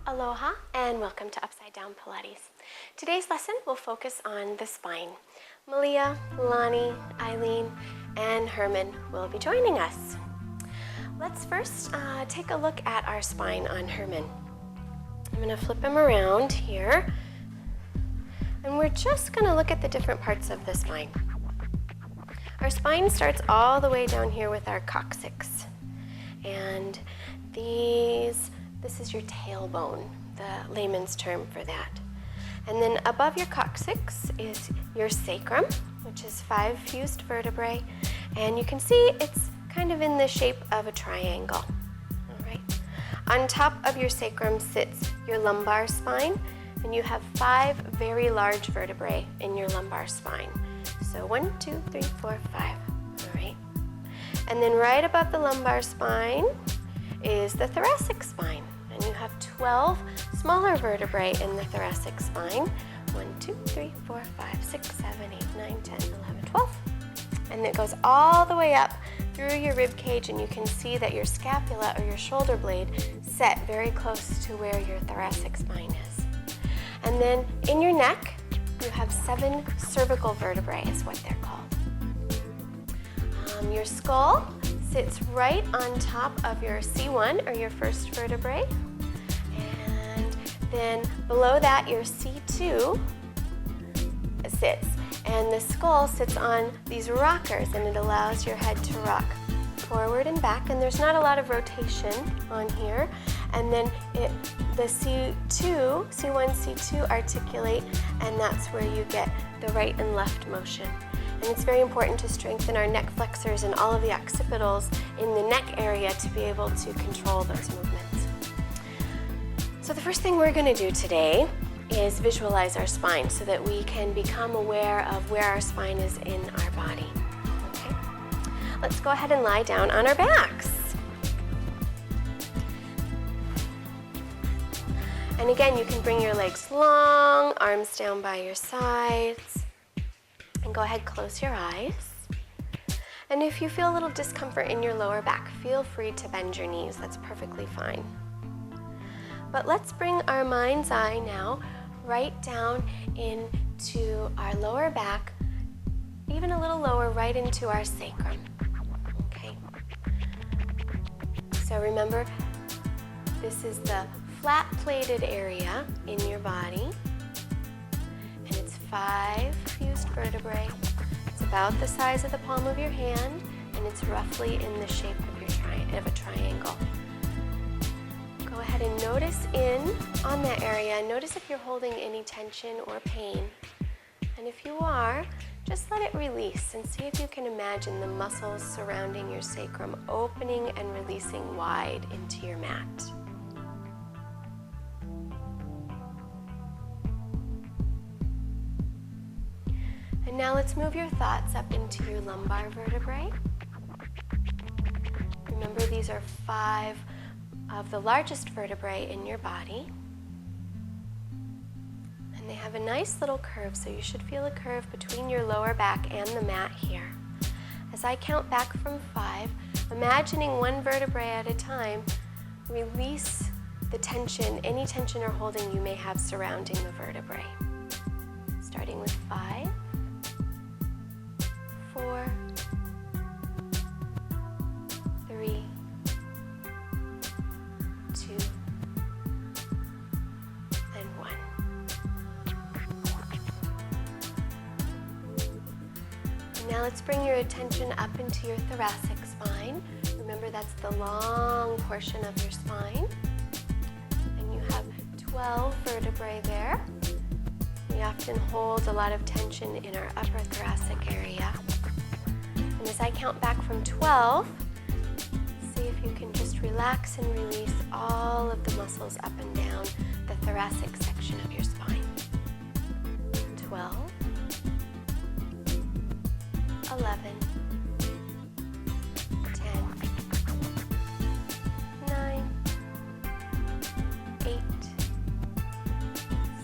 Aloha and welcome to Upside Down Pilates. Today's lesson will focus on the spine. Malia, Lonnie, Eileen, and Herman will be joining us. Let's first take a look at our spine on Herman. I'm going to flip him around here, and we're just going to look at the different parts of the spine. Our spine starts all the way down here with our coccyx, and this is your tailbone, the layman's term for that. And then above your coccyx is your sacrum, which is 5 fused vertebrae, and you can see it's kind of in the shape of a triangle. All right. On top of your sacrum sits your lumbar spine, and you have 5 very large vertebrae in your lumbar spine. So 1, 2, 3, 4, 5. All right. And then right above the lumbar spine is the thoracic spine. And you have 12 smaller vertebrae in the thoracic spine. 1, 2, 3, 4, 5, 6, 7, 8, 9, 10, 11, 12. And it goes all the way up through your rib cage, and you can see that your scapula or your shoulder blade set very close to where your thoracic spine is. And then in your neck, you have 7 cervical vertebrae is what they're called. Your skull sits right on top of your C1 or your first vertebrae, and then below that your C2 sits, and the skull sits on these rockers, and it allows your head to rock forward and back, and there's not a lot of rotation on here. And then the C1, C2 articulate, and that's where you get the right and left motion. And it's very important to strengthen our neck flexors and all of the occipitals in the neck area to be able to control those movements. So the first thing we're going to do today is visualize our spine so that we can become aware of where our spine is in our body. Okay? Let's go ahead and lie down on our backs. And again, you can bring your legs long, arms down by your sides. And go ahead, close your eyes. And if you feel a little discomfort in your lower back, feel free to bend your knees. That's perfectly fine. But let's bring our mind's eye now right down into our lower back, even a little lower, right into our sacrum. Okay? So remember, this is the flat-plated area in your body, and it's 5 fused vertebrae. It's about the size of the palm of your hand, and it's roughly in the shape of a triangle. Go ahead and notice in on that area. Notice if you're holding any tension or pain, and if you are, just let it release and see if you can imagine the muscles surrounding your sacrum opening and releasing wide into your mat. And now let's move your thoughts up into your lumbar vertebrae. Remember, these are 5 of the largest vertebrae in your body. And they have a nice little curve, so you should feel a curve between your lower back and the mat here. As I count back from 5, imagining one vertebrae at a time, release the tension, any tension or holding you may have surrounding the vertebrae. Starting with 5. 4, 3, 2, and 1. And now let's bring your attention up into your thoracic spine. Remember, that's the long portion of your spine. And you have 12 vertebrae there. We often hold a lot of tension in our upper thoracic area. And as I count back from 12, see if you can just relax and release all of the muscles up and down the thoracic section of your spine. 12, 11, 10, 9, 8,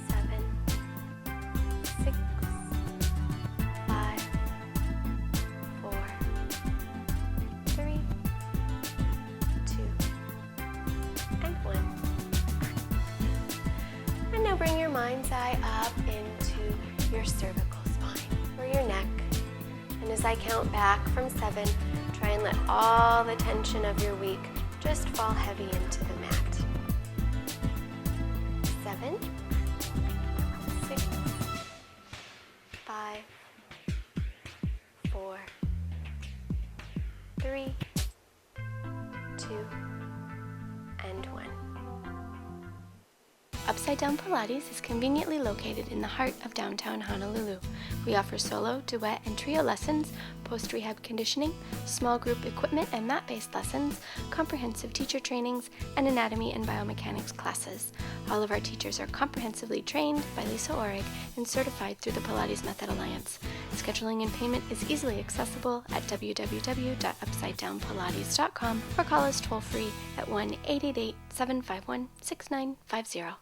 7, 6, 5, 4, 3, 2, and 1. bring your mind's eye up into your cervical spine or your neck. And as I count back from 7, try and let all the tension of your week just fall heavy into the mat. 7, 6, 5, 4, 3, 2, and 1. Upside Down Pilates is conveniently located in the heart of downtown Honolulu. We offer solo, duet, and trio lessons, post-rehab conditioning, small group equipment and mat-based lessons, comprehensive teacher trainings, and anatomy and biomechanics classes. All of our teachers are comprehensively trained by Lisa Orrig and certified through the Pilates Method Alliance. Scheduling and payment is easily accessible at www.upsidedownpilates.com or call us toll-free at 1-888-751-6950.